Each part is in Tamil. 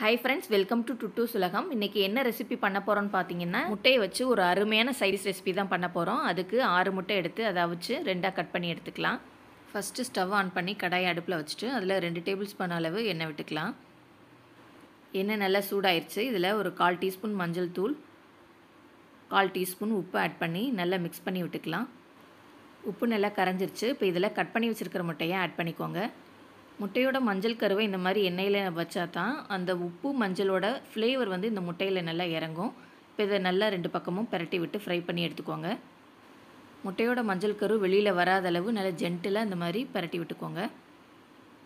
Hi friends, welcome to TuTusulagam. இன்னைக்கு என்ன ரெசிபி பண்ண போறோம்னு பாத்தீங்கன்னா முட்டையை வச்சு ஒரு அருமையான சைடிஷ் ரெசிபி தான் பண்ண போறோம். அதுக்கு 6 முட்டை எடுத்து அதை வச்சு ரெண்டா கட் பண்ணி எடுத்துக்கலாம். ஃபர்ஸ்ட் ஸ்டவ் ஆன் பண்ணி கடாயை அடுப்புல வச்சிட்டு அதுல 2 டேபிள்ஸ்பூன் அளவு எண்ணெய் விட்டுக்கலாம். எண்ணெய் நல்லா சூடாயிருச்சு. இதுல ஒரு 1/4 டீஸ்பூன் மஞ்சள் தூள், 1/4 டீஸ்பூன் உப்பு ஆட் பண்ணி நல்லா மிக்ஸ் பண்ணி விட்டுக்கலாம். உப்பு நல்லா கரைஞ்சிருச்சு. இப்போ இதுல கட் பண்ணி வச்சிருக்கிற முட்டையை ஆட் பண்ணிக்கோங்க. முட்டையோட மஞ்சள் கருவை இந்த மாதிரி எண்ணெயில் வச்சா தான் அந்த உப்பு மஞ்சளோட ஃப்ளேவர் வந்து இந்த முட்டையில் நல்லா இறங்கும். இப்போ இதை நல்லா 2 பக்கமும் பிரட்டி விட்டு ஃப்ரை பண்ணி எடுத்துக்கோங்க. முட்டையோட மஞ்சள் கரு வெளியில் வராத அளவு நல்லா ஜென்டிலாக இந்த மாதிரி பிரட்டி விட்டுக்கோங்க.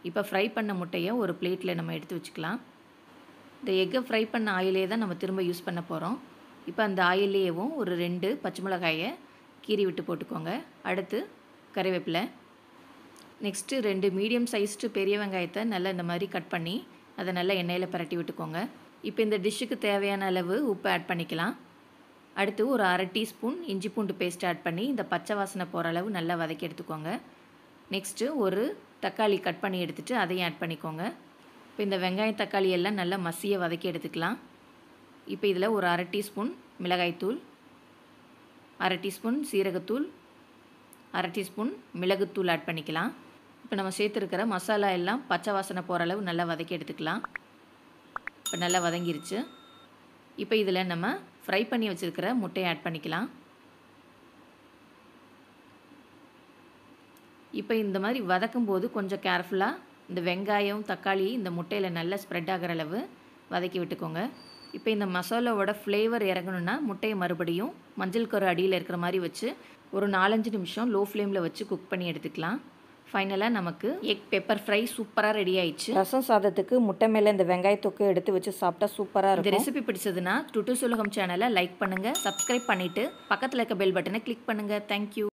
இப்போ ஃப்ரை பண்ண முட்டையை ஒரு பிளேட்டில் நம்ம எடுத்து வச்சுக்கலாம். இந்த எக்கை ஃப்ரை பண்ண ஆயிலே தான் நம்ம திரும்ப யூஸ் பண்ண போகிறோம். இப்போ அந்த ஆயிலேயும் ஒரு 2 பச்சை மிளகாயை கீறி விட்டு போட்டுக்கோங்க. அடுத்து கறிவேப்பிலை, நெக்ஸ்ட்டு 2 மீடியம் சைஸ்டு பெரிய வெங்காயத்தை நல்லா இந்த மாதிரி கட் பண்ணி அதை நல்லா எண்ணெயில் பிரட்டி விட்டுக்கோங்க. இப்போ இந்த டிஷ்ஷுக்கு தேவையான அளவு உப்பு ஆட் பண்ணிக்கலாம். அடுத்து ஒரு 1/2 டீஸ்பூன் இஞ்சி பூண்டு பேஸ்ட் ஆட் பண்ணி இந்த பச்சை வாசனை போகிற அளவு நல்லா வதக்கி எடுத்துக்கோங்க. நெக்ஸ்ட்டு ஒரு தக்காளி கட் பண்ணி எடுத்துகிட்டு அதையும் ஆட் பண்ணிக்கோங்க. இப்போ இந்த வெங்காயம் தக்காளி எல்லாம் நல்லா மசிய வதக்கி எடுத்துக்கலாம். இப்போ இதில் ஒரு 1/2 டீஸ்பூன் மிளகாய்த்தூள், 1/2 டீஸ்பூன் சீரகத்தூள், 1/2 டீஸ்பூன் மிளகுத்தூள் ஆட் பண்ணிக்கலாம். இப்போ நம்ம சேர்த்துருக்கிற மசாலா எல்லாம் பச்சை வாசனை போகிற அளவு நல்லா வதக்கி எடுத்துக்கலாம். இப்போ நல்லா வதங்கிருச்சு. இப்போ இதில் நம்ம ஃப்ரை பண்ணி வச்சுருக்கிற முட்டையை ஆட் பண்ணிக்கலாம். இப்போ இந்த மாதிரி வதக்கும் போது கொஞ்சம் கேர்ஃபுல்லாக இந்த வெங்காயம் தக்காளி இந்த முட்டையில் நல்லா ஸ்ப்ரெட் ஆகிற அளவு வதக்கி விட்டுக்கோங்க. இப்போ இந்த மசாலாவோட ஃப்ளேவர் இறங்கணுன்னா முட்டையை மறுபடியும் மஞ்சள் கரு அடியில் இருக்கிற மாதிரி வச்சு ஒரு 4-5 நிமிஷம் லோ ஃப்ளேமில் வச்சு குக் பண்ணி எடுத்துக்கலாம். ஃபைனலாக நமக்கு எக் பெப்பர் ஃப்ரை சூப்பராக ரெடி ஆயிடுச்சு. ரசம் சாதத்துக்கு முட்டை மேலே இந்த வெங்காயத்தொக்கு எடுத்து வச்சு சாப்பிட்டா சூப்பராக இருக்கும். இந்த ரெசிபி பிடிச்சதுன்னா TuTusulagam சேனலை லைக் பண்ணுங்கள், சப்ஸ்கிரைப் பண்ணிவிட்டு பக்கத்தில் இருக்க பெல் பட்டனை கிளிக் பண்ணுங்கள். தேங்க்யூ.